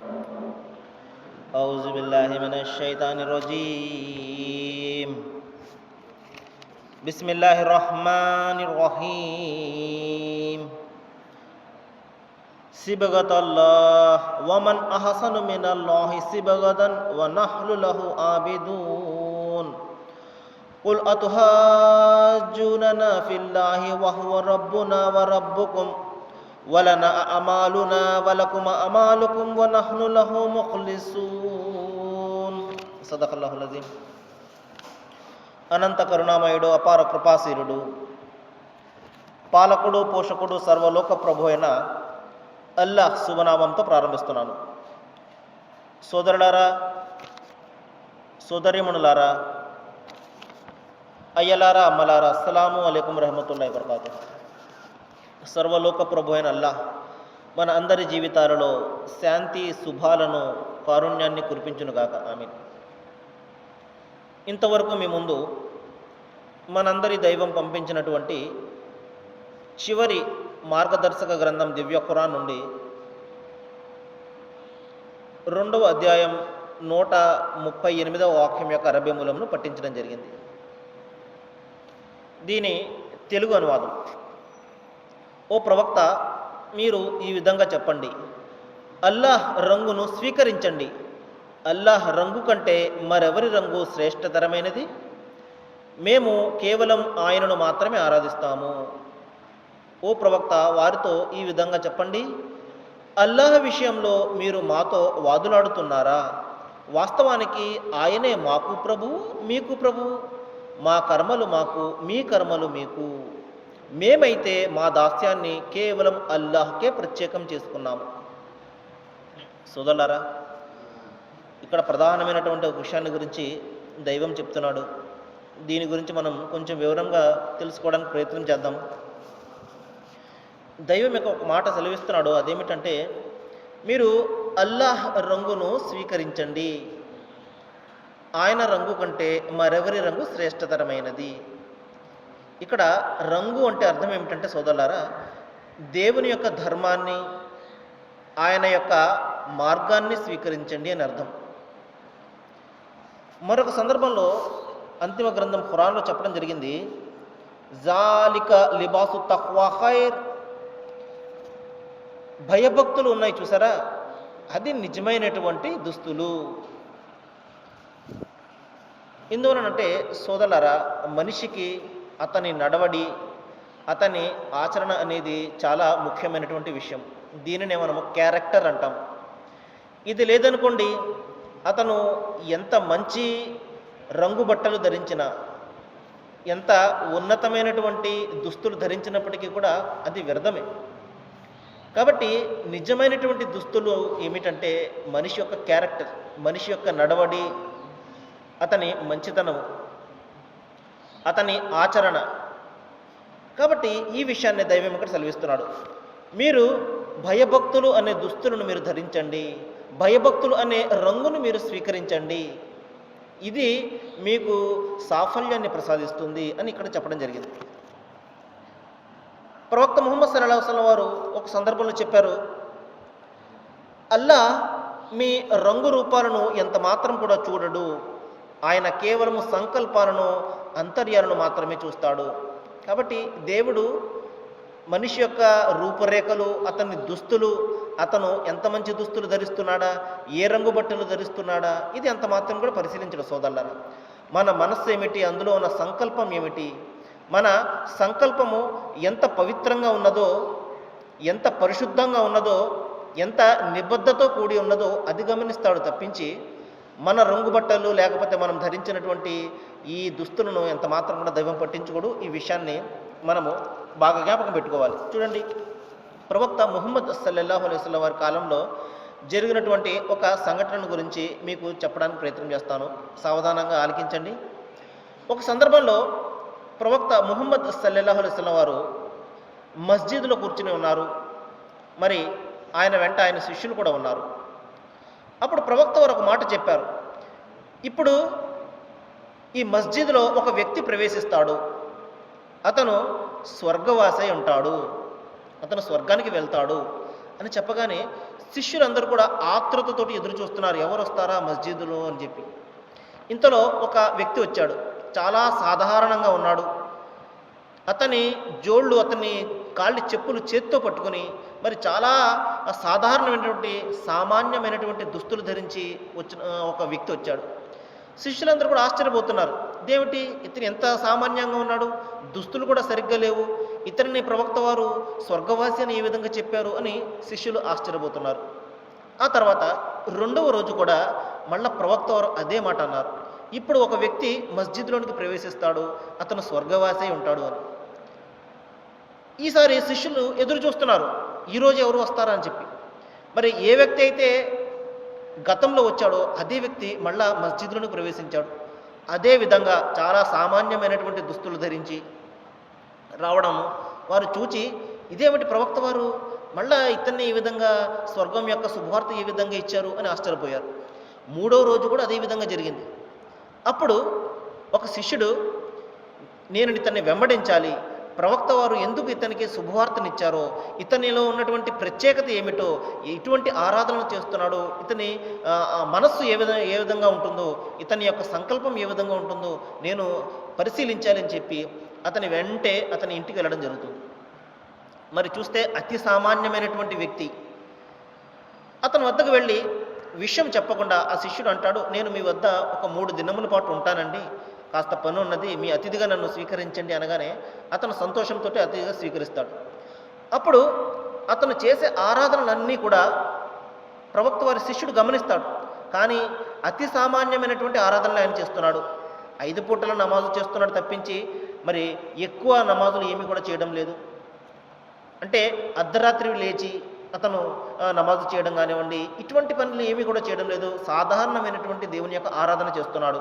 أعوذ بالله من الشيطان الرجيم. بسم الله الرحمن الرحيم. صبغة الله ومن أحسن من الله صبغة ونحن له عابدون. قل أتحاجوننا في الله وهو ربنا وربكم ولنا أعمالنا ولكم أعمالكم ونحن له مخلصون. صدق الله العظيم. అనంత కరుణామయుడు, అపార కృపాశీలుడు, పాలకుడు, పోషకుడు, సర్వలోక ప్రభు అయిన అల్లాహ్ శుభనామంతో ప్రారంభిస్తున్నాను. సోదరులారా, సోదరీమణులారా, అయ్యలారా, అమ్మలారా, అస్సలాము అలైకుం రహమతుల్లాహి వబరకాతుహు. సర్వలోక ప్రభు అయిన అల్లాహ్ మన అందరి జీవితాలలో శాంతి, శుభాలను, కారుణ్యాన్ని కురిపించునుగాక. ఆమీన్. ఇంతవరకు మీ ముందు మనందరి దైవం పంపించినటువంటి చివరి మార్గదర్శక గ్రంథం దివ్య ఖురాన్ నుండి 2వ అధ్యాయం 138వ వాక్యం యొక్క అరబీ మూలంను పఠించడం జరిగింది. దీని తెలుగు అనువాదం: ఓ ప్రవక్త, మీరు ఈ విధంగా చెప్పండి, అల్లాహ్ రంగును స్వీకరించండి. అల్లాహ్ రంగు కంటే మరెవరి రంగు శ్రేష్టతరమైనది? మేము కేవలం ఆయనను మాత్రమే ఆరాధిస్తాము. ఓ ప్రవక్త, వారితో ఈ విధంగా చెప్పండి, అల్లాహ్ విషయంలో మీరు మాతో వాదులాడుతున్నారా? వాస్తవానికి ఆయనే మాకు ప్రభువు, మీకు ప్రభువు. మా కర్మలు మాకు, మీ కర్మలు మీకు. మేమైతే మా దాస్యాన్ని కేవలం అల్లాహ్కే ప్రత్యేకం చేసుకున్నాము. సోదరులారా, ఇక్కడ ప్రధానమైనటువంటి ఒక విషయాన్ని గురించి దైవం చెప్తున్నాడు. దీని గురించి మనం కొంచెం వివరంగా తెలుసుకోవడానికి ప్రయత్నం చేద్దాం. దైవం యొక్క ఒక మాట సెలవిస్తున్నాడు. అదేమిటంటే, మీరు అల్లాహ్ రంగును స్వీకరించండి. ఆయన రంగు కంటే మరెవరి రంగు శ్రేష్టతరమైనది. ఇక్కడ రంగు అంటే అర్థం ఏమిటంటే సోదరులారా, దేవుని యొక్క ధర్మాన్ని, ఆయన యొక్క మార్గాన్ని స్వీకరించండి అని అర్థం. మరొక సందర్భంలో అంతిమ గ్రంథం ఖురాన్లో చెప్పడం జరిగింది, జాలిక లిబాసు తఖ్వా ఖైర్. భయభక్తులు ఉన్నాయి చూసారా, అది నిజమైనటువంటి దుస్తులు. ఎందువలనంటే సోదరులారా, మనిషికి అతని నడవడి, అతని ఆచరణ అనేది చాలా ముఖ్యమైనటువంటి విషయం. దీనినే మనము క్యారెక్టర్ అంటాం. ఇది లేదనుకోండి, అతను ఎంత మంచి రంగు బట్టలు ధరించినా, ఎంత ఉన్నతమైనటువంటి దుస్తులు ధరించినప్పటికీ కూడా అది వ్యర్థమే. కాబట్టి నిజమైనటువంటి దుస్తులు ఏమిటంటే మనిషి యొక్క క్యారెక్టర్, మనిషి యొక్క నడవడి, అతని మంచితనం, అతని ఆచరణ. కాబట్టి ఈ విషయాన్ని దైవం ఇక్కడ సెలవిస్తున్నాడు. మీరు భయభక్తులు అనే దుస్తులను మీరు ధరించండి, భయభక్తులు అనే రంగును మీరు స్వీకరించండి. ఇది మీకు సాఫల్యాన్ని ప్రసాదిస్తుంది అని ఇక్కడ చెప్పడం జరిగింది. ప్రవక్త ముహమ్మద్ సల్లల్లాహు అలైహి వసల్లం వారు ఒక సందర్భంలో చెప్పారు, అల్లాహ్ మీ రంగు రూపాలను ఎంత మాత్రం కూడా చూడడు. ఆయన కేవలము సంకల్పాలను, అంతర్యాలను మాత్రమే చూస్తాడు. కాబట్టి దేవుడు మనిషి యొక్క రూపురేఖలు, అతని దుస్తులు, అతను ఎంత మంచి దుస్తులు ధరిస్తున్నాడా, ఏ రంగు బట్టలు ధరిస్తున్నాడా, ఇది అంత మాత్రం కూడా పరిశీలించడు సోదరులారా. మన మనస్సు ఏమిటి, అందులో ఉన్న సంకల్పం ఏమిటి, మన సంకల్పము ఎంత పవిత్రంగా ఉన్నదో, ఎంత పరిశుద్ధంగా ఉన్నదో, ఎంత నిబద్ధతో కూడి ఉన్నదో అది గమనిస్తాడు తప్పించి మన రంగు బట్టలు లేకపోతే మనం ధరించినటువంటి ఈ దుస్తులను ఎంత మాత్రం కూడా దైవం పట్టించుకోడు. ఈ విషయాన్ని మనము బాగా జ్ఞాపకం పెట్టుకోవాలి. చూడండి, ప్రవక్త ముహమ్మద్ సల్లల్లాహు అలైహి వసల్లం వారి కాలంలో జరిగినటువంటి ఒక సంఘటన గురించి మీకు చెప్పడానికి ప్రయత్నం చేస్తాను. సావధానంగా ఆలకించండి. ఒక సందర్భంలో ప్రవక్త ముహమ్మద్ సల్లల్లాహు అలైహి వసల్లం వారు మస్జిద్లో కూర్చుని ఉన్నారు. మరి ఆయన వెంట ఆయన శిష్యులు కూడా ఉన్నారు. అప్పుడు ప్రవక్త వారు ఒక మాట చెప్పారు, ఇప్పుడు ఈ మస్జిద్లో ఒక వ్యక్తి ప్రవేశిస్తాడు, అతను స్వర్గవాసి ఉంటాడు, అతను స్వర్గానికి వెళ్తాడు అని చెప్పగానే శిష్యులందరూ కూడా ఆతృతతోటి ఎదురు చూస్తున్నారు, ఎవరు వస్తారా మస్జిద్లో అని చెప్పి. ఇంతలో ఒక వ్యక్తి వచ్చాడు, చాలా సాధారణంగా ఉన్నాడు. అతని జోళ్ళు, అతని కాళ్ళ చెప్పులు చేత్తో పట్టుకొని మరి చాలా సాధారణమైనటువంటి సామాన్యమైనటువంటి దుస్తులు ధరించి వచ్చిన ఒక వ్యక్తి వచ్చాడు. శిష్యులందరూ కూడా ఆశ్చర్యపోతున్నారు, ఇదేమిటి ఇతను ఎంత సామాన్యంగా ఉన్నాడు, దుస్తులు కూడా సరిగ్గా లేవు, ఇతనిని ప్రవక్త వారు స్వర్గవాసి అని ఏ విధంగా చెప్పారు అని శిష్యులు ఆశ్చర్యపోతున్నారు. ఆ తర్వాత రెండవ రోజు కూడా మళ్ళా ప్రవక్త వారు అదే మాట అన్నారు, ఇప్పుడు ఒక వ్యక్తి మస్జిద్లోనికి ప్రవేశిస్తాడు, అతను స్వర్గవాసి ఉంటాడు అని. ఈసారి శిష్యులు ఎదురు చూస్తున్నారు, ఈరోజు ఎవరు వస్తారా అని చెప్పి. మరి ఏ వ్యక్తి అయితే గతంలో వచ్చాడో అదే వ్యక్తి మళ్ళా మస్జిద్లోనికి ప్రవేశించాడు. అదే విధంగా చాలా సామాన్యమైనటువంటి దుస్తులు ధరించి రావడం వారు చూచి, ఇదేమిటి ప్రవక్త వారు మళ్ళా ఇతన్ని ఈ విధంగా స్వర్గం యొక్క శుభవార్త ఏ విధంగా ఇచ్చారు అని ఆశ్చర్యపోయారు. మూడవ రోజు కూడా అదే విధంగా జరిగింది. అప్పుడు ఒక శిష్యుడు, నేను ఇతన్ని వెంబడించాలి, ప్రవక్త వారు ఎందుకు ఇతనికి శుభవార్తనిచ్చారో, ఇతనిలో ఉన్నటువంటి ప్రత్యేకత ఏమిటో, ఇటువంటి ఆరాధనలు చేస్తున్నాడో, ఇతని మనస్సు ఏ విధంగా ఉంటుందో, ఇతని యొక్క సంకల్పం ఏ విధంగా ఉంటుందో నేను పరిశీలించాలి అని చెప్పి అతని వెంటే అతని ఇంటికి వెళ్ళడం జరుగుతుంది. మరి చూస్తే అతి సామాన్యమైనటువంటి వ్యక్తి. అతని వద్దకు వెళ్ళి విషయం చెప్పకుండా ఆ శిష్యుడు అంటాడు, నేను మీ వద్ద ఒక 3 దినముల పాటు ఉంటానండి, కాస్త పని ఉన్నది, మీ అతిథిగా నన్ను స్వీకరించండి అనగానే అతను సంతోషంతో అతిథిగా స్వీకరిస్తాడు. అప్పుడు అతను చేసే ఆరాధనలన్నీ కూడా ప్రవక్త వారి శిష్యుడు గమనిస్తాడు. కానీ అతి సామాన్యమైనటువంటి ఆరాధనలు ఆయన చేస్తున్నాడు. 5 పూటల నమాజు చేస్తున్నాడు తప్పించి మరి ఎక్కువ నమాజులు ఏమీ కూడా చేయడం లేదు. అంటే అర్ధరాత్రి లేచి అతను నమాజు చేయడం కానివ్వండి, ఇటువంటి పనులు ఏమీ కూడా చేయడం లేదు. సాధారణమైనటువంటి దేవుని యొక్క ఆరాధన చేస్తున్నాడు.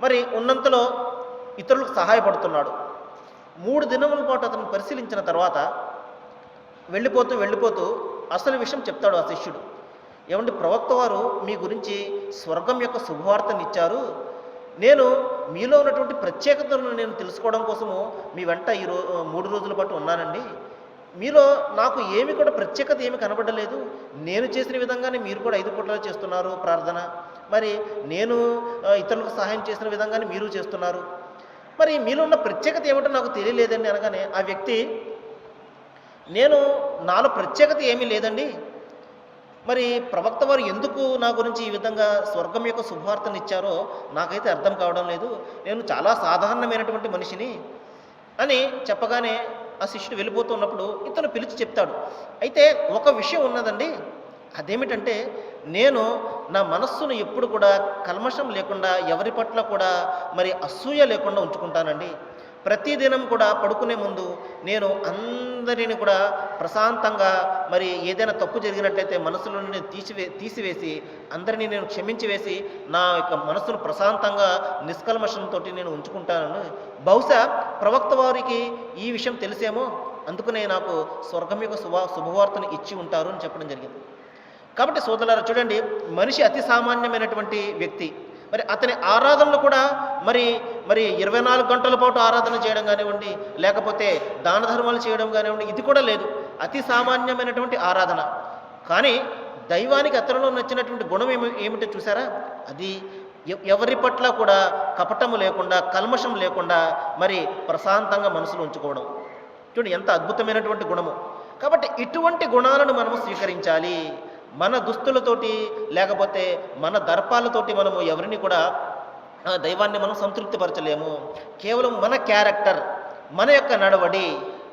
మరి ఉన్నంతలో ఇతరులకు సహాయపడుతున్నాడు. 3 దినముల పాటు అతను పరిశీలించిన తర్వాత వెళ్ళిపోతూ అసలు విషయం చెప్తాడు ఆ శిష్యుడు. ఏమంటే ప్రవక్త వారు మీ గురించి స్వర్గం యొక్క శుభవార్తనిచ్చారు, నేను మీలో ఉన్నటువంటి ప్రత్యేకతను నేను తెలుసుకోవడం కోసము మీ వెంట 3 రోజుల పాటు ఉన్నానండి. మీలో నాకు ఏమి కూడా ప్రత్యేకత ఏమి కనబడలేదు. నేను చేసిన విధంగానే మీరు కూడా 5 పూటలు చేస్తున్నారు ప్రార్థన. మరి నేను ఇతరులకు సహాయం చేసిన విధంగానే మీరు చేస్తున్నారు. మరి మీలో ఉన్న ప్రత్యేకత ఏమిటో నాకు తెలియలేదండి అనగానే ఆ వ్యక్తి, నాలో ప్రత్యేకత ఏమీ లేదండి, మరి ప్రవక్త వారు ఎందుకు నా గురించి ఈ విధంగా స్వర్గం యొక్క శుభవార్తనిచ్చారో నాకైతే అర్థం కావడం లేదు, నేను చాలా సాధారణమైనటువంటి మనిషిని అని చెప్పగానే ఆ శిష్యుడు వెళ్ళిపోతున్నప్పుడు ఇతను పిలిచి చెప్తాడు, అయితే ఒక విషయం ఉన్నదండి, అదేమిటంటే నేను నా మనస్సును ఎప్పుడు కూడా కల్మషం లేకుండా, ఎవరి పట్ల కూడా మరి అసూయ లేకుండా ఉంచుకుంటానండి. ప్రతిదినం కూడా పడుకునే ముందు నేను అందరిని కూడా ప్రశాంతంగా, మరి ఏదైనా తప్పు జరిగినట్లయితే మనసులో నుండి తీసివేసి అందరినీ నేను క్షమించి వేసి నా యొక్క మనస్సును ప్రశాంతంగా నిష్కల్మషంతో నేను ఉంచుకుంటానని. బహుశా ప్రవక్త వారికి ఈ విషయం తెలిసేమో, అందుకనే నాకు స్వర్గం యొక్క శుభవార్తను ఇచ్చి ఉంటారు అని చెప్పడం జరిగింది. కాబట్టి సోదరులారా చూడండి, మనిషి అతి సామాన్యమైనటువంటి వ్యక్తి. మరి అతని ఆరాధనలు కూడా మరి 24 గంటల పాటు ఆరాధన చేయడం కానివ్వండి, లేకపోతే దాన ధర్మాలు చేయడం కానివ్వండి, ఇది కూడా లేదు. అతి సామాన్యమైనటువంటి ఆరాధన. కానీ దైవానికి అతనిలో నచ్చినటువంటి గుణం ఏమిటో చూసారా, అది ఎవరి పట్ల కూడా కపటము లేకుండా, కల్మషం లేకుండా మరి ప్రశాంతంగా మనసులో ఉంచుకోవడం. చూడండి ఎంత అద్భుతమైనటువంటి గుణము. కాబట్టి ఇటువంటి గుణాలను మనము స్వీకరించాలి. మన దుస్తులతోటి లేకపోతే మన దర్పాలతోటి మనము ఎవరిని కూడా దైవాన్ని మనం సంతృప్తిపరచలేము. కేవలం మన క్యారెక్టర్, మన యొక్క నడవడి,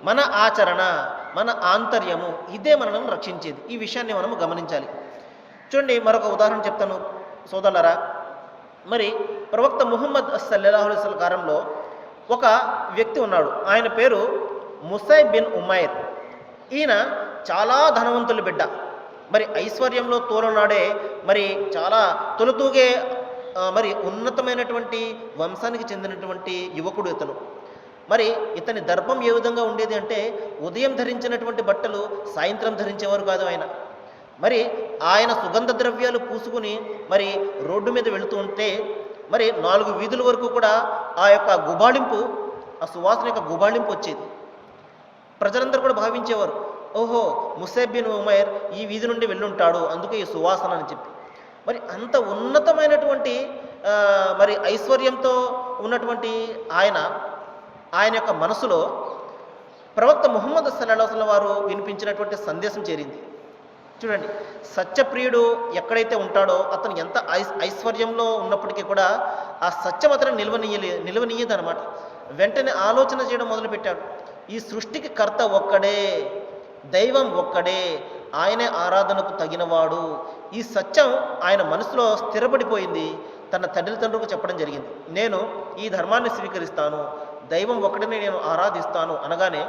మన ఆచరణ, మన ఆంతర్యము, ఇదే మనల్ని రక్షించేది. ఈ విషయాన్ని మనము గమనించాలి. చూడండి మరొక ఉదాహరణ చెప్తాను సోదరులారా. మరి ప్రవక్త ముహమ్మద్ సల్లల్లాహు అలైహి వసల్లం కాలంలో ఒక వ్యక్తి ఉన్నాడు. ఆయన పేరు ముసైబ్ బిన్ ఉమైర్. ఈయన చాలా ధనవంతుల బిడ్డ. మరి ఐశ్వర్యంలో తోలనాడే మరి చాలా తొలుతూగే మరి ఉన్నతమైనటువంటి వంశానికి చెందినటువంటి యువకుడు ఇతను. మరి ఇతని దర్పం ఏ విధంగా ఉండేది అంటే, ఉదయం ధరించినటువంటి బట్టలు సాయంత్రం ధరించేవారు కాదు ఆయన. మరి ఆయన సుగంధ ద్రవ్యాలు పూసుకుని మరి రోడ్డు మీద వెళుతూ ఉంటే మరి 4 వీధుల వరకు కూడా ఆ యొక్క గుబాళింపు, ఆ సువాసన యొక్క గుబాళింపు వచ్చేది. ప్రజలందరూ కూడా భావించేవారు, ఓహో, ముసైబ్ బిన్ ఉమైర్ ఈ వీధి నుండి వెళ్ళుంటాడు, అందుకే ఈ సువాసన అని చెప్పి. మరి అంత ఉన్నతమైనటువంటి మరి ఐశ్వర్యంతో ఉన్నటువంటి ఆయన ఆయన యొక్క మనసులో ప్రవక్త ముహమ్మద్ సల్లల్లాహు అలైహి వసల్లం వారు వినిపించినటువంటి సందేశం చేరింది. చూడండి, సత్యప్రియుడు ఎక్కడైతే ఉంటాడో అతను ఎంత ఐశ్వర్యంలో ఉన్నప్పటికీ కూడా ఆ సత్యం అతను నిలవనీయదనమాట. వెంటనే ఆలోచన చేయడం మొదలుపెట్టాడు. ఈ సృష్టికి కర్త ఒక్కడే, దైవం ఒక్కడే, ఆయనే ఆరాధనకు తగినవాడు. ఈ సత్యం ఆయన మనసులో స్థిరపడిపోయింది. తన తల్లిదండ్రులకు చెప్పడం జరిగింది, నేను ఈ ధర్మాన్ని స్వీకరిస్తాను, దైవం ఒక్కడిని నేను ఆరాధిస్తాను అనగానే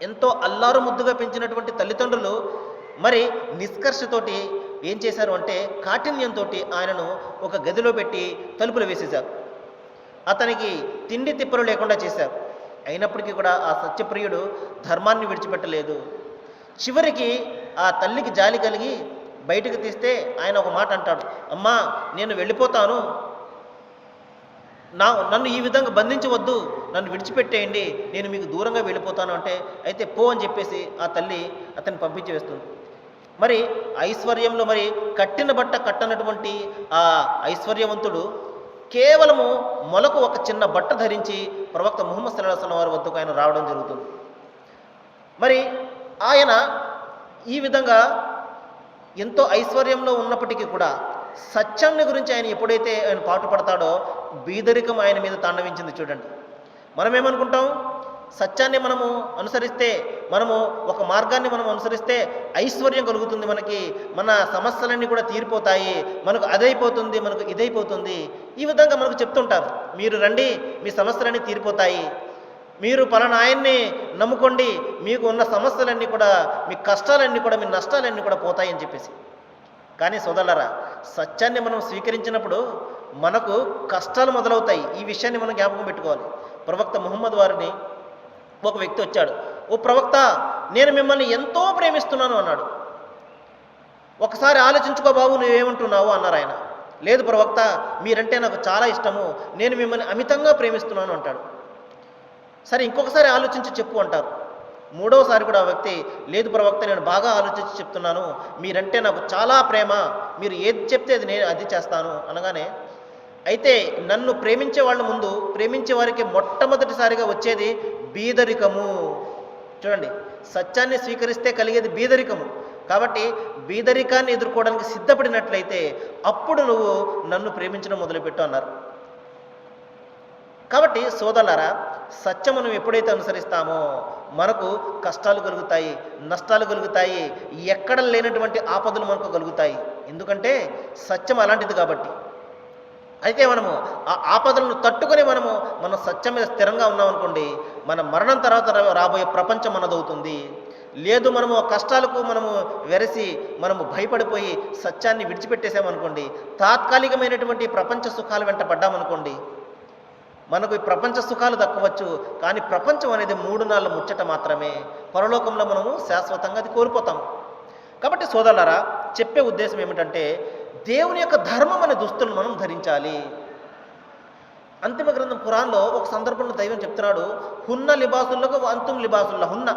ఎంతో అల్లారు ముద్దుగా పెంచినటువంటి తల్లిదండ్రులు మరి నిష్కర్షతోటి ఏం చేశారు అంటే కాఠిన్యంతో ఆయనను ఒక గదిలో పెట్టి తలుపులు వేసేశారు. అతనికి తిండి తిప్పలు లేకుండా చేశారు. అయినప్పటికీ కూడా ఆ సత్యప్రియుడు ధర్మాన్ని విడిచిపెట్టలేదు. చివరికి ఆ తల్లికి జాలి కలిగి బయటకు తీస్తే ఆయన ఒక మాట అంటాడు, అమ్మా నేను వెళ్ళిపోతాను, నన్ను ఈ విధంగా బంధించవద్దు, నన్ను విడిచిపెట్టేయండి, నేను మీకు దూరంగా వెళ్ళిపోతాను అంటే, అయితే పో అని చెప్పేసి ఆ తల్లి అతన్ని పంపించి వేస్తుంది. మరి ఐశ్వర్యంలో మరి కట్టిన బట్ట కట్టనటువంటి ఆ ఐశ్వర్యవంతుడు కేవలము మొలకు ఒక చిన్న బట్ట ధరించి ప్రవక్త ముహమ్మద్ సల్లల్లాహు అలైహి వసల్లం వారి వద్దకు ఆయన రావడం జరుగుతుంది. మరి ఆయన ఈ విధంగా ఎంతో ఐశ్వర్యంలో ఉన్నప్పటికీ కూడా సత్యాన్ని గురించి ఆయన ఎప్పుడైతే ఆయన పాటుపడతాడో బీదరికం ఆయన మీద తాండవించింది. చూడండి, మనం ఏమనుకుంటాం, సత్యాన్ని మనము అనుసరిస్తే, మనము ఒక మార్గాన్ని మనం అనుసరిస్తే ఐశ్వర్యం కలుగుతుంది, మన సమస్యలన్నీ కూడా తీరిపోతాయి, మనకు అదైపోతుంది, మనకు ఇదైపోతుంది, ఈ విధంగా మనకు చెప్తుంటారు. మీరు రండి, మీ సమస్యలన్నీ తీరిపోతాయి, మీరు పలానా ఆయన్ని నమ్ముకోండి, మీకు ఉన్న సమస్యలన్నీ కూడా, మీ కష్టాలన్నీ కూడా, మీ నష్టాలన్నీ కూడా పోతాయని చెప్పేసి. కానీ సోదరులారా, సత్యాన్ని మనం స్వీకరించినప్పుడు మనకు కష్టాలు మొదలవుతాయి. ఈ విషయాన్ని మనం జ్ఞాపకం పెట్టుకోవాలి. ప్రవక్త ముహమ్మద్ వారిని ఒక వ్యక్తి వచ్చాడు, ఓ ప్రవక్త, నేను మిమ్మల్ని ఎంతో ప్రేమిస్తున్నాను అన్నాడు. ఒకసారి ఆలోచించుకో బాబు, నువ్వేమంటున్నావు అన్నారు ఆయన. లేదు ప్రవక్త, మీరంటే నాకు చాలా ఇష్టము, నేను మిమ్మల్ని అమితంగా ప్రేమిస్తున్నాను అంటాడు. సరే ఇంకొకసారి ఆలోచించి చెప్పు అంటారు. మూడవసారి కూడా ఆ వ్యక్తి, లేదు ప్రవక్త, నేను బాగా ఆలోచించి చెప్తున్నాను, మీరంటే నాకు చాలా ప్రేమ, మీరు ఏది చెప్తే అది చేస్తాను అనగానే, అయితే నన్ను ప్రేమించే వాళ్ళ ముందు, ప్రేమించే వారికి మొట్టమొదటిసారిగా వచ్చేది బీదరికము. చూడండి, సత్యాన్ని స్వీకరిస్తే కలిగేది బీదరికము. కాబట్టి బీదరికాన్ని ఎదుర్కోవడానికి సిద్ధపడినట్లయితే అప్పుడు నువ్వు నన్ను ప్రేమించడం మొదలుపెట్టు అన్నారు. కాబట్టి సోదరులారా, సత్యం మనం ఎప్పుడైతే అనుసరిస్తామో మనకు కష్టాలు కలుగుతాయి, నష్టాలు కలుగుతాయి, ఎక్కడ లేనటువంటి ఆపదలు మనకు కలుగుతాయి. ఎందుకంటే సత్యం అలాంటిది కాబట్టి. అయితే మనము ఆ ఆపదలను తట్టుకొని మనం సత్యం మీద స్థిరంగా ఉన్నామనుకోండి, మన మరణం తర్వాత రాబోయే ప్రపంచం మనదవుతుంది. లేదు మనము కష్టాలకు వెరసి భయపడిపోయి సత్యాన్ని విడిచిపెట్టేసామనుకోండి, తాత్కాలికమైనటువంటి ప్రపంచ సుఖాలు వెంట పడ్డామనుకోండి, మనకు ఈ ప్రపంచ సుఖాలు దక్కవచ్చు, కానీ ప్రపంచం అనేది 3 నాళ్ళ ముచ్చట మాత్రమే. పరలోకంలో మనము శాశ్వతంగా అది కోల్పోతాం. కాబట్టి సోదరులారా, చెప్పే ఉద్దేశం ఏమిటంటే, దేవుని యొక్క ధర్మం అనే దుస్తులను మనం ధరించాలి. అంతిమ గ్రంథం ఖురాన్లో ఒక సందర్భంలో దైవం చెప్తున్నాడు, హున్న లిబాసుల్లకు అంతుం లిబాసుల్లా హున్న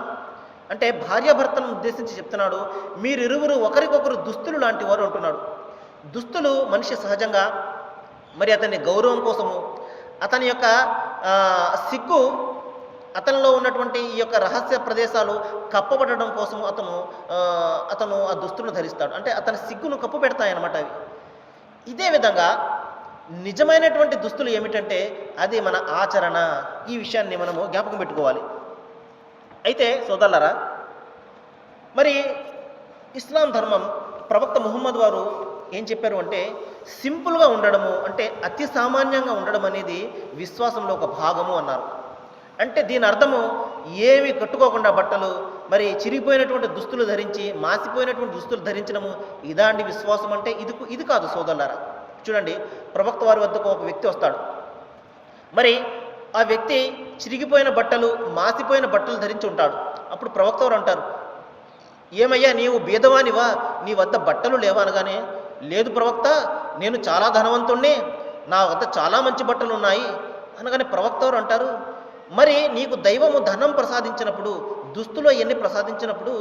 అంటే భార్యాభర్తలను ఉద్దేశించి చెప్తున్నాడు, మీరిరువురు ఒకరికొకరు దుస్తులు లాంటి వారు అంటున్నాడు. దుస్తులు మనిషి సహజంగా మరి అతని గౌరవం కోసము, అతని యొక్క సిగ్గు, అతనిలో ఉన్నటువంటి ఈ యొక్క రహస్య ప్రదేశాలు కప్పబడడం కోసం అతను ఆ దుస్తులను ధరిస్తాడు. అంటే అతని సిగ్గును కప్పు పెడతాయన్నమాట అవి. ఇదే విధంగా నిజమైనటువంటి దుస్తులు ఏమిటంటే అది మన ఆచరణ. ఈ విషయాన్ని మనము జ్ఞాపకం పెట్టుకోవాలి. అయితే సోదరులారా, మరి ఇస్లాం ధర్మం ప్రవక్త ముహమ్మద్ వారు ఏం చెప్పారు అంటే, సింపుల్గా ఉండడము అంటే అతి సామాన్యంగా ఉండడం అనేది విశ్వాసంలో ఒక భాగము అన్నారు. అంటే దీని అర్థము ఏమి కట్టుకోకుండా బట్టలు, మరి చిరిగిపోయినటువంటి దుస్తులు ధరించి, మాసిపోయినటువంటి దుస్తులు ధరించడము ఇదాంటి విశ్వాసం అంటే ఇది కాదు సోదరులారా. చూడండి, ప్రవక్త వారి వద్దకు ఒక వ్యక్తి వస్తాడు. మరి ఆ వ్యక్తి చిరిగిపోయిన బట్టలు, మాసిపోయిన బట్టలు ధరించి ఉంటాడు. అప్పుడు ప్రవక్త వారు అంటారు, ఏమయ్యా నీవు బీదవానివా, నీ వద్ద బట్టలు లేవా అనగానే, లేదు ప్రవక్త, నేను చాలా ధనవంతుణ్ణి, నా వద్ద చాలా మంచి బట్టలు ఉన్నాయి అనగానే ప్రవక్త వారు అంటారు, మరి నీకు దైవము ధనం ప్రసాదించినప్పుడు, దుస్తులు అవన్నీ ప్రసాదించినప్పుడు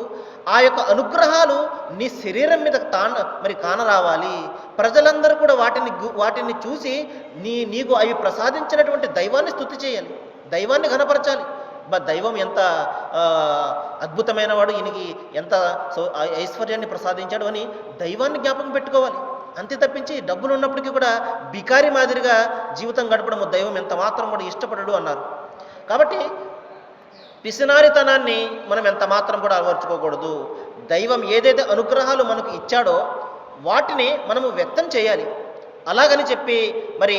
ఆ యొక్క అనుగ్రహాలు నీ శరీరం మీద మరి కానరావాలి. ప్రజలందరూ కూడా వాటిని చూసి నీకు అవి ప్రసాదించినటువంటి దైవాన్ని స్తుతి చేయాలి, దైవాన్ని ఘనపరచాలి. దైవం ఎంత అద్భుతమైన వాడు, ఈయనకి ఎంత ఐశ్వర్యాన్ని ప్రసాదించాడు అని దైవాన్ని జ్ఞాపకం పెట్టుకోవాలి. అంతే తప్పించి డబ్బులు ఉన్నప్పటికీ కూడా బికారి మాదిరిగా జీవితం గడపడము దైవం ఎంత మాత్రం కూడా ఇష్టపడడు అన్నారు. కాబట్టి పిసినారితనాన్ని మనం ఎంత మాత్రం కూడా అలవర్చుకోకూడదు. దైవం ఏదైతే అనుగ్రహాలు మనకు ఇచ్చాడో వాటిని మనము వ్యక్తం చేయాలి. అలాగని చెప్పి మరి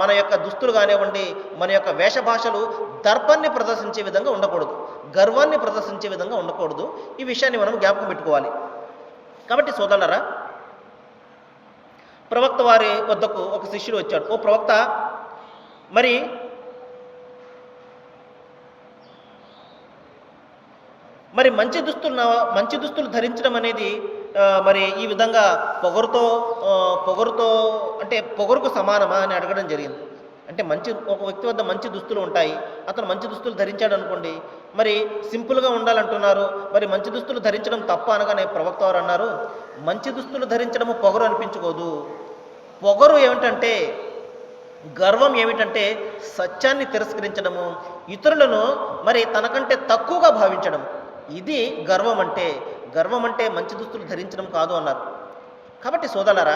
మన యొక్క దుస్తులు కానివ్వండి, మన యొక్క వేషభాషలు దర్పాన్ని ప్రదర్శించే విధంగా ఉండకూడదు, గర్వాన్ని ప్రదర్శించే విధంగా ఉండకూడదు. ఈ విషయాన్ని మనం జ్ఞాపకం పెట్టుకోవాలి. కాబట్టి సోదరులారా, ప్రవక్త వారి వద్దకు ఒక శిష్యుడు వచ్చాడు. ఓ ప్రవక్త, మరి మంచి దుస్తులు ధరించడం అనేది మరి ఈ విధంగా పొగరుతో అంటే పొగరుకు సమానమా అని అడగడం జరిగింది. అంటే ఒక వ్యక్తి వద్ద మంచి దుస్తులు ఉంటాయి, అతను మంచి దుస్తులు ధరించాడు అనుకోండి, మరి సింపుల్గా ఉండాలంటున్నారు, మరి మంచి దుస్తులు ధరించడం తప్ప అనగానే ప్రవక్త వారు అన్నారు, మంచి దుస్తులు ధరించడము పొగరు అనిపించుకోదు. పొగరు ఏమిటంటే, గర్వం ఏమిటంటే సత్యాన్ని తిరస్కరించడము, ఇతరులను మరి తనకంటే తక్కువగా భావించడం. ఇది గర్వం అంటే మంచి దుస్తులు ధరించడం కాదు అన్నారు. కాబట్టి సోదరులారా,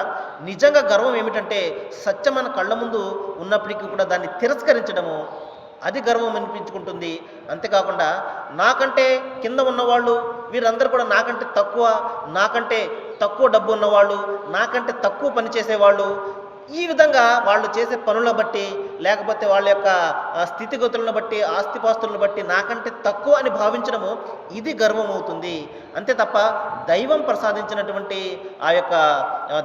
నిజంగా గర్వం ఏమిటంటే సత్యం మన కళ్ళ ముందు ఉన్నప్పటికీ కూడా దాన్ని తిరస్కరించడము, అది గర్వం అనిపించుకుంటుంది. అంతేకాకుండా నాకంటే కింద ఉన్నవాళ్ళు వీరందరూ కూడా నాకంటే తక్కువ డబ్బు ఉన్నవాళ్ళు, నాకంటే తక్కువ పని చేసేవాళ్ళు, ఈ విధంగా వాళ్ళు చేసే పనులను బట్టి లేకపోతే వాళ్ళ యొక్క స్థితిగతులను బట్టి ఆస్తిపాస్తులను బట్టి నాకంటే తక్కువ అని భావించడము, ఇది గర్వం అవుతుంది. అంతే తప్ప దైవం ప్రసాదించినటువంటి ఆ యొక్క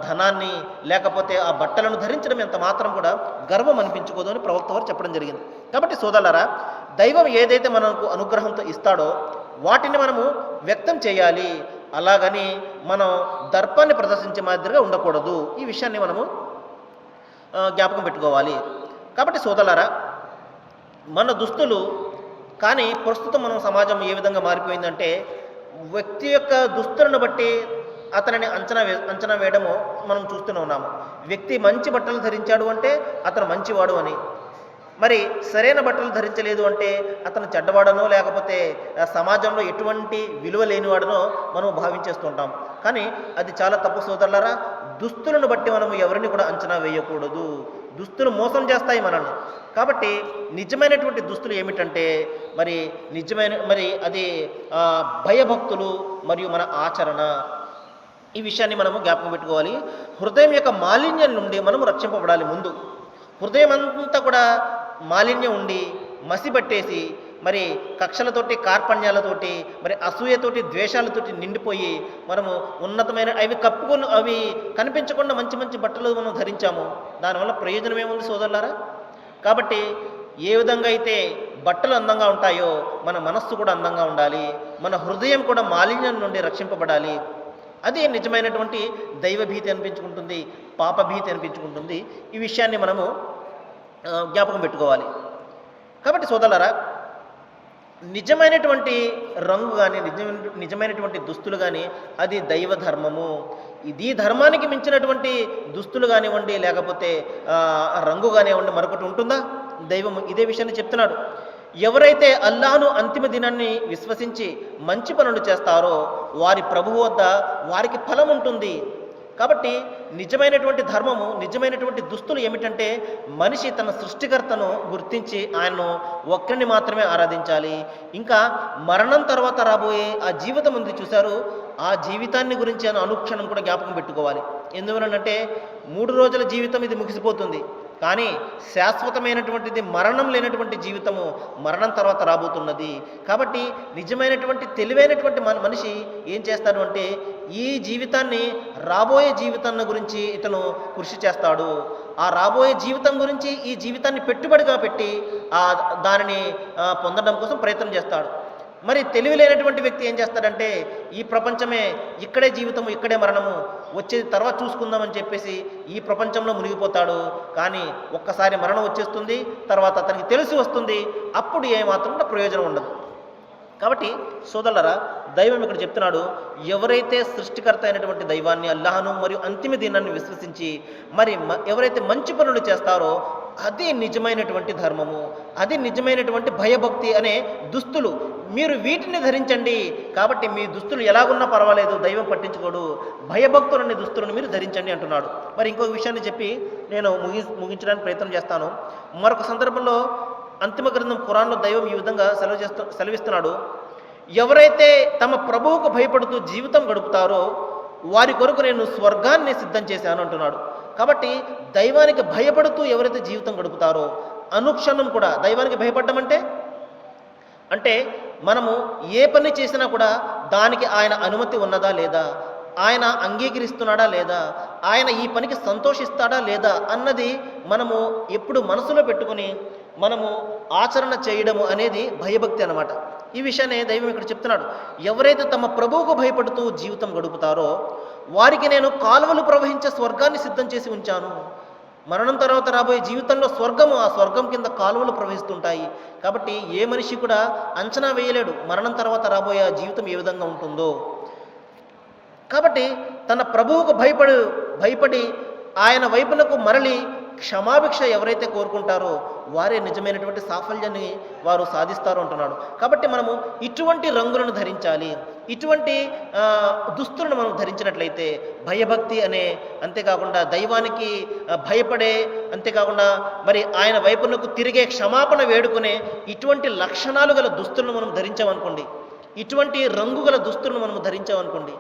ధనాన్ని లేకపోతే ఆ బట్టలను ధరించడం ఎంత మాత్రం కూడా గర్వం అనిపించుకోదు అని ప్రవక్త వారు చెప్పడం జరిగింది. కాబట్టి సోదరులారా, దైవం ఏదైతే మనకు అనుగ్రహంతో ఇస్తాడో వాటిని మనము వ్యక్తం చేయాలి. అలాగని మనం దర్పాన్ని ప్రదర్శించే మాదిరిగా ఉండకూడదు. ఈ విషయాన్ని మనము జ్ఞాపకం పెట్టుకోవాలి. కాబట్టి సోదరులారా, మన దుస్తులు కానీ ప్రస్తుతం మనం సమాజం ఏ విధంగా మారిపోయిందంటే, వ్యక్తి యొక్క దుస్తులను బట్టి అతనిని అంచనా వేయడము మనం చూస్తూనే ఉన్నాము. వ్యక్తి మంచి బట్టలు ధరించాడు అంటే అతను మంచివాడు అని, మరి సరైన బట్టలు ధరించలేదు అంటే అతను చెడ్డవాడనో లేకపోతే సమాజంలో ఎటువంటి విలువ లేనివాడనో మనం భావించేస్తుంటాం. కానీ అది చాలా తప్పు సోదరులారా. దుస్తులను బట్టి మనం ఎవరిని కూడా అంచనా వేయకూడదు. దుస్తులు మోసం చేస్తాయి మనల్ని. కాబట్టి నిజమైనటువంటి దుస్తులు ఏమిటంటే మరి అది భయభక్తులు మరియు మన ఆచరణ. ఈ విషయాన్ని మనము జ్ఞాపకం పెట్టుకోవాలి. హృదయం యొక్క మాలిన్యం నుండి మనము రక్షింపబడాలి. ముందు హృదయం అంతా కూడా మాలిన్యం ఉండి మసిపట్టేసి మరి కక్షలతోటి, కార్పణ్యాలతోటి, మరి అసూయతోటి, ద్వేషాలతోటి నిండిపోయి మనము ఉన్నతమైన అవి కనిపించకుండా మంచి మంచి బట్టలు మనం ధరించాము. దానివల్ల ప్రయోజనం ఏముంది సోదరులారా? కాబట్టి ఏ విధంగా అయితే బట్టలు అందంగా ఉంటాయో మన మనస్సు కూడా అందంగా ఉండాలి. మన హృదయం కూడా మాలిన్యం నుండి రక్షింపబడాలి. అది నిజమైనటువంటి దైవభీతి అనిపించుకుంటుంది, పాపభీతి అనిపించుకుంటుంది. ఈ విషయాన్ని మనము జ్ఞాపకం పెట్టుకోవాలి. కాబట్టి సోదరులారా, నిజమైనటువంటి రంగు కానీ నిజమైనటువంటి దుస్తులు కానీ అది దైవ ధర్మము. ఇది ధర్మానికి మించినటువంటి దుస్తులు కానివ్వండి లేకపోతే రంగు కానివ్వండి మరొకటి ఉంటుందా? దైవము ఇదే విషయాన్ని చెప్తున్నాడు. ఎవరైతే అల్లాహ్ను అంతిమ దినాన్ని విశ్వసించి మంచి పనులు చేస్తారో వారి ప్రభువు వద్ద వారికి ఫలం ఉంటుంది. కాబట్టి నిజమైనటువంటి ధర్మము, నిజమైనటువంటి దుస్తులు ఏమిటంటే మనిషి తన సృష్టికర్తను గుర్తించి ఆయన్ను ఒక్కరిని మాత్రమే ఆరాధించాలి. ఇంకా మరణం తర్వాత రాబోయే ఆ జీవితం ఉంది చూశారు, ఆ జీవితాన్ని గురించి అనుక్షణం కూడా జ్ఞాపకం పెట్టుకోవాలి. ఎందువలనంటే 3 రోజుల జీవితం ఇది ముగిసిపోతుంది, కానీ శాశ్వతమైనటువంటిది మరణం లేనటువంటి జీవితము మరణం తర్వాత రాబోతున్నది. కాబట్టి నిజమైనటువంటి తెలివైనటువంటి మనిషి ఏం చేస్తాడు అంటే ఈ జీవితాన్ని, రాబోయే జీవితాన్ని గురించి ఇతను కృషి చేస్తాడు. ఆ రాబోయే జీవితం గురించి ఈ జీవితాన్ని పెట్టుబడిగా పెట్టి దానిని పొందడం కోసం ప్రయత్నం చేస్తాడు. మరి తెలివి లేనటువంటి వ్యక్తి ఏం చేస్తాడంటే ఈ ప్రపంచమే, ఇక్కడే జీవితము, ఇక్కడే మరణము, వచ్చేది తర్వాత చూసుకుందామని చెప్పేసి ఈ ప్రపంచంలో మునిగిపోతాడు. కానీ ఒక్కసారి మరణం వచ్చేస్తుంది, తర్వాత అతనికి తెలిసి వస్తుంది, అప్పుడు ఏమాత్రం కూడా ప్రయోజనం ఉండదు. కాబట్టి సోదరులారా, దైవం ఇక్కడ చెప్తున్నాడు, ఎవరైతే సృష్టికర్త అయినటువంటి దైవాన్ని, అల్లాహను మరియు అంతిమ దినాన్ని విశ్వసించి మరి ఎవరైతే మంచి పనులు చేస్తారో అది నిజమైనటువంటి ధర్మము, అది నిజమైనటువంటి భయభక్తి అనే దుస్తులు. మీరు వీటిని ధరించండి. కాబట్టి మీ దుస్తులు ఎలాగున్నా పర్వాలేదు, దైవం పట్టించుకోడు, భయభక్తులనే దుస్తులను మీరు ధరించండి అంటున్నాడు. మరి ఇంకొక విషయాన్ని చెప్పి నేను ముగించడానికి ప్రయత్నం చేస్తాను. మరొక సందర్భంలో అంతిమ గ్రంథం ఖురాన్లో దైవం ఈ విధంగా సెలవిస్తున్నాడు, ఎవరైతే తమ ప్రభువుకు భయపడుతూ జీవితం గడుపుతారో వారి కొరకు నేను స్వర్గాన్ని సిద్ధం చేశాను అంటున్నాడు. కాబట్టి దైవానికి భయపడుతూ ఎవరైతే జీవితం గడుపుతారో, అనుక్షణం కూడా దైవానికి భయపడడం అంటే మనము ఏ పని చేసినా కూడా దానికి ఆయన అనుమతి ఉన్నదా లేదా, ఆయన అంగీకరిస్తున్నాడా లేదా, ఆయన ఈ పనికి సంతోషిస్తాడా లేదా అన్నది మనము ఎప్పుడు మనసులో పెట్టుకుని మనము ఆచరణ చేయడము అనేది భయభక్తి అన్నమాట. ఈ విషయాన్ని దైవం ఇక్కడ చెప్తున్నాడు, ఎవరైతే తమ ప్రభువుకు భయపడుతూ జీవితం గడుపుతారో వారికి నేను కాలువలు ప్రవహించే స్వర్గాన్ని సిద్ధం చేసి ఉంచాను. మరణం తర్వాత రాబోయే జీవితంలో స్వర్గము, ఆ స్వర్గం కింద కాలువలు ప్రవహిస్తుంటాయి. కాబట్టి ఏ మనిషి కూడా అంచనా వేయలేడు మరణం తర్వాత రాబోయే జీవితం ఏ విధంగా ఉంటుందో. కాబట్టి తన ప్రభువుకు భయపడి ఆయన వైపునకు మరలి క్షమాభిక్ష ఎవరైతే కోరుకుంటారో వారే నిజమైనటువంటి సాఫల్యాన్ని వారు సాధిస్తారు అంటున్నాడు. కాబట్టి మనము ఇటువంటి రంగులను ధరించాలి, ఇటువంటి దుస్తులను మనం ధరించినట్లయితే భయభక్తి అనే, అంతేకాకుండా దైవానికి భయపడే, అంతేకాకుండా మరి ఆయన వైపునకు తిరిగే, క్షమాపణ వేడుకునే ఇటువంటి లక్షణాలు గల దుస్తులను మనం ధరించామనుకోండి, ఇటువంటి రంగు గల దుస్తులను మనము ధరించామనుకోండి,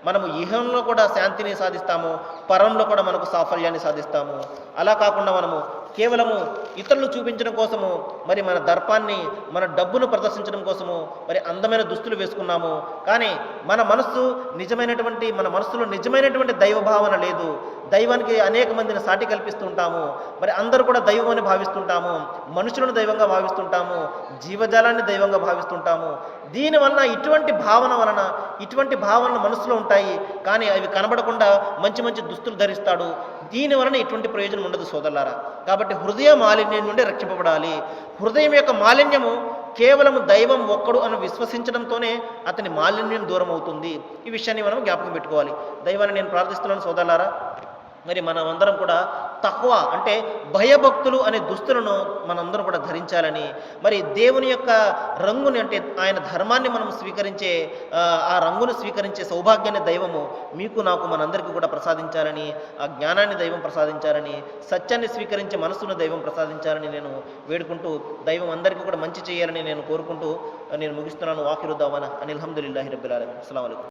మనము ఇహంలో కూడా శాంతిని సాధిస్తాము, పరంలో కూడా మనకు సాఫల్యాన్ని సాధిస్తాము. అలా కాకుండా మనము కేవలము ఇతరులు చూపించడం కోసము, మరి మన దర్పాన్ని, మన డబ్బును ప్రదర్శించడం కోసము మరి అందమైన దుస్తులు వేసుకున్నాము, కానీ మన మనస్సులో నిజమైనటువంటి దైవ భావన లేదు. దైవానికి అనేక మందిని సాటి కల్పిస్తుంటాము, మరి అందరూ కూడా దైవం అని భావిస్తుంటాము, మనుషులను దైవంగా భావిస్తుంటాము, జీవజాలాన్ని దైవంగా భావిస్తుంటాము. దీనివల్ల ఇటువంటి భావనలు మనసులో ఉంటాయి, కానీ అవి కనబడకుండా మంచి మంచి దుస్తులు ధరిస్తాడు. దీనివలన ఎటువంటి ప్రయోజనం ఉండదు సోదరులారా. కాబట్టి హృదయ మాలిన్యం నుండి రక్షింపబడాలి. హృదయం యొక్క మాలిన్యము కేవలం దైవం ఒక్కడు అని విశ్వసించడంతోనే అతని మాలిన్యం దూరం అవుతుంది. ఈ విషయాన్ని మనం జ్ఞాపకం పెట్టుకోవాలి. దైవాన్ని నేను ప్రార్థిస్తున్నాను సోదరులారా, మరి మనమందరం కూడా తఖ్వా అంటే భయభక్తులు అనే దుస్తులను మనందరం కూడా ధరించాలని, మరి దేవుని యొక్క రంగుని అంటే ఆయన ధర్మాన్ని మనం స్వీకరించే ఆ రంగును స్వీకరించే సౌభాగ్యాన్ని దైవము మీకు నాకు మనందరికీ కూడా ప్రసాదించాలని, ఆ జ్ఞానాన్ని దైవం ప్రసాదించాలని, సత్యాన్ని స్వీకరించే మనసును దైవం ప్రసాదించాలని నేను వేడుకుంటూ, దైవం అందరికీ కూడా మంచి చేయాలని నేను కోరుకుంటూ నేను ముగిస్తున్నాను. వాఖిరు దావానా అనిల్ హమ్దులిల్లాహి రబ్బిల్ ఆలమీన్. అస్సలాము అలైకుం.